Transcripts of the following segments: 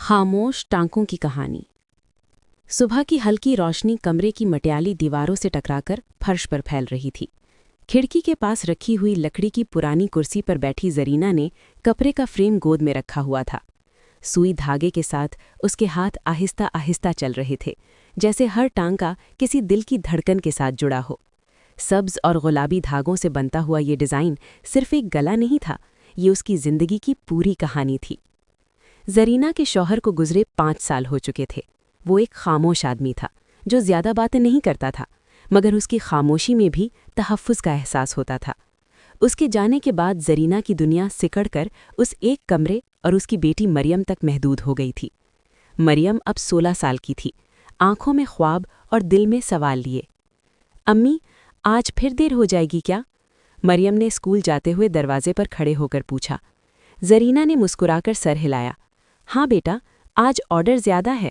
खामोश टांकों की कहानी। सुबह की हल्की रोशनी कमरे की मटियाली दीवारों से टकराकर फर्श पर फैल रही थी। खिड़की के पास रखी हुई लकड़ी की पुरानी कुर्सी पर बैठी जरीना ने कपड़े का फ्रेम गोद में रखा हुआ था। सुई धागे के साथ उसके हाथ आहिस्ता आहिस्ता चल रहे थे, जैसे हर टांका किसी दिल की धड़कन के साथ जुड़ा हो। सब्ज और गुलाबी धागों से बनता हुआ ये डिज़ाइन सिर्फ एक गला नहीं था, ये उसकी ज़िंदगी की पूरी कहानी थी। जरीना के शौहर को गुजरे 5 साल हो चुके थे। वो एक खामोश आदमी था जो ज़्यादा बातें नहीं करता था, मगर उसकी खामोशी में भी तहफ़्फ़ुज़ का एहसास होता था। उसके जाने के बाद जरीना की दुनिया सिकड़कर उस एक कमरे और उसकी बेटी मरियम तक महदूद हो गई थी। मरियम अब 16 साल की थी, आंखों में ख्वाब और दिल में सवाल लिए। अम्मी, आज फिर देर हो जाएगी क्या? मरियम ने स्कूल जाते हुए दरवाजे पर खड़े होकर पूछा। जरीना ने मुस्कुराकर सर हिलाया। हाँ बेटा, आज ऑर्डर ज़्यादा है।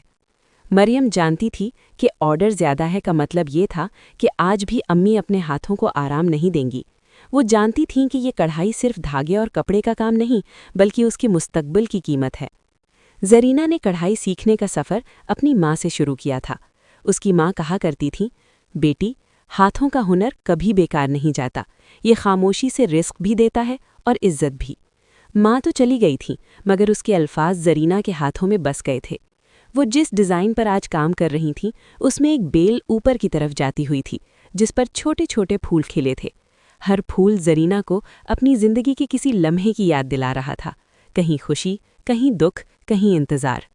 मरियम जानती थी कि ऑर्डर ज़्यादा है का मतलब ये था कि आज भी अम्मी अपने हाथों को आराम नहीं देंगी। वो जानती थीं कि ये कढ़ाई सिर्फ धागे और कपड़े का काम नहीं, बल्कि उसके मुस्तकबिल की कीमत है। जरीना ने कढ़ाई सीखने का सफ़र अपनी माँ से शुरू किया था। उसकी माँ कहा करती थी, बेटी, हाथों का हुनर कभी बेकार नहीं जाता, ये खामोशी से रिस्क भी देता है और इज्जत भी। माँ तो चली गई थी, मगर उसके अल्फाज जरीना के हाथों में बस गए थे। वो जिस डिज़ाइन पर आज काम कर रही थीं, उसमें एक बेल ऊपर की तरफ जाती हुई थी, जिस पर छोटे छोटे फूल खिले थे। हर फूल जरीना को अपनी ज़िंदगी के किसी लम्हे की याद दिला रहा था, कहीं खुशी, कहीं दुख, कहीं इंतज़ार।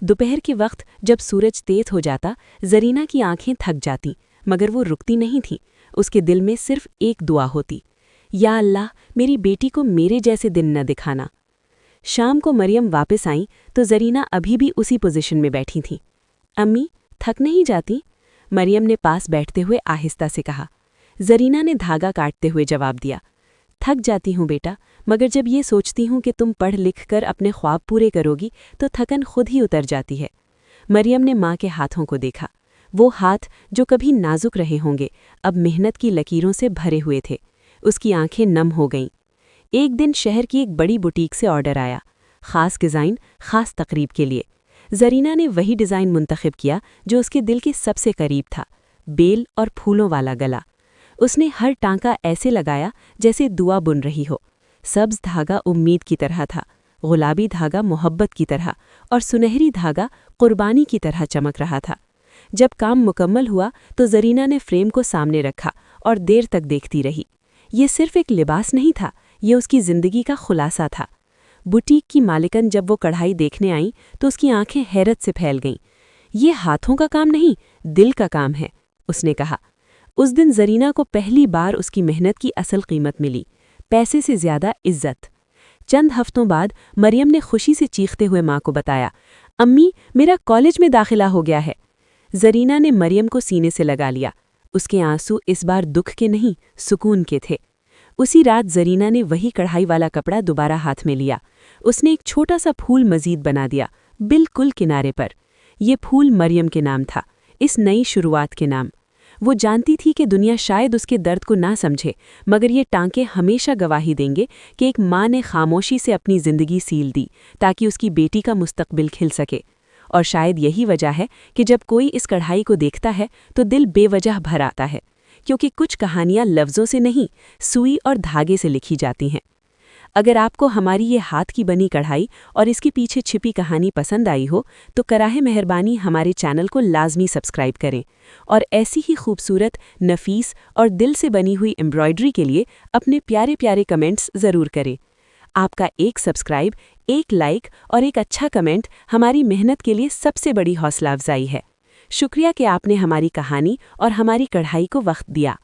दोपहर के वक्त जब सूरज तेज हो जाता, जरीना की आंखें थक जातीं, मगर वो रुकती नहीं थीं। उसके दिल में सिर्फ एक दुआ होती, या अल्लाह, मेरी बेटी को मेरे जैसे दिन न दिखाना। शाम को मरियम वापस आईं तो जरीना अभी भी उसी पोजीशन में बैठी थीं। अम्मी, थक नहीं जाती? मरियम ने पास बैठते हुए आहिस्ता से कहा। जरीना ने धागा काटते हुए जवाब दिया, थक जाती हूँ बेटा, मगर जब ये सोचती हूँ कि तुम पढ़ लिख कर अपने ख्वाब पूरे करोगी तो थकन खुद ही उतर जाती है। मरियम ने माँ के हाथों को देखा। वो हाथ जो कभी नाजुक रहे होंगे, अब मेहनत की लकीरों से भरे हुए थे। उसकी आंखें नम हो गईं। एक दिन शहर की एक बड़ी बुटीक से ऑर्डर आया, ख़ास डिज़ाइन, ख़ास तकरीब के लिए। जरीना ने वही डिज़ाइन मुंतखब किया जो उसके दिल के सबसे करीब था, बेल और फूलों वाला गला। उसने हर टांका ऐसे लगाया जैसे दुआ बुन रही हो। सब्ज धागा उम्मीद की तरह था, गुलाबी धागा मोहब्बत की तरह, और सुनहरी धागा कुर्बानी की तरह चमक रहा था। जब काम मुकम्मल हुआ तो जरीना ने फ्रेम को सामने रखा और देर तक देखती रही। ये सिर्फ एक लिबास नहीं था, ये उसकी ज़िंदगी का खुलासा था। बुटीक की मालिकन जब वो कढ़ाई देखने आई तो उसकी आंखें हैरत से फैल गईं। ये हाथों का काम नहीं, दिल का काम है, उसने कहा। उस दिन जरीना को पहली बार उसकी मेहनत की असल कीमत मिली, पैसे से ज़्यादा इज्जत। चंद हफ्तों बाद मरियम ने खुशी से चीखते हुए माँ को बताया, अम्मी, मेरा कॉलेज में दाखिला हो गया है। जरीना ने मरियम को सीने से लगा लिया। उसके आंसू इस बार दुख के नहीं, सुकून के थे। उसी रात जरीना ने वही कढ़ाई वाला कपड़ा दोबारा हाथ में लिया। उसने एक छोटा सा फूल मजीद बना दिया, बिल्कुल किनारे पर। ये फूल मरियम के नाम था, इस नई शुरुआत के नाम। वो जानती थी कि दुनिया शायद उसके दर्द को ना समझे, मगर ये टांके हमेशा गवाही देंगे कि एक माँ ने खामोशी से अपनी ज़िंदगी सील दी ताकि उसकी बेटी का मुस्तकबिल खिल सके। और शायद यही वजह है कि जब कोई इस कढ़ाई को देखता है तो दिल बेवजह भर आता है, क्योंकि कुछ कहानियाँ लफ्ज़ों से नहीं, सुई और धागे से लिखी जाती हैं। अगर आपको हमारी ये हाथ की बनी कढ़ाई और इसके पीछे छिपी कहानी पसंद आई हो तो कराहे मेहरबानी हमारे चैनल को लाजमी सब्सक्राइब करें, और ऐसी ही खूबसूरत, नफीस और दिल से बनी हुई एम्ब्रॉयडरी के लिए अपने प्यारे प्यारे कमेंट्स ज़रूर करें। आपका एक सब्सक्राइब, एक लाइक और एक अच्छा कमेंट हमारी मेहनत के लिए सबसे बड़ी हौसला अफजाई है। शुक्रिया कि आपने हमारी कहानी और हमारी कढ़ाई को वक्त दिया।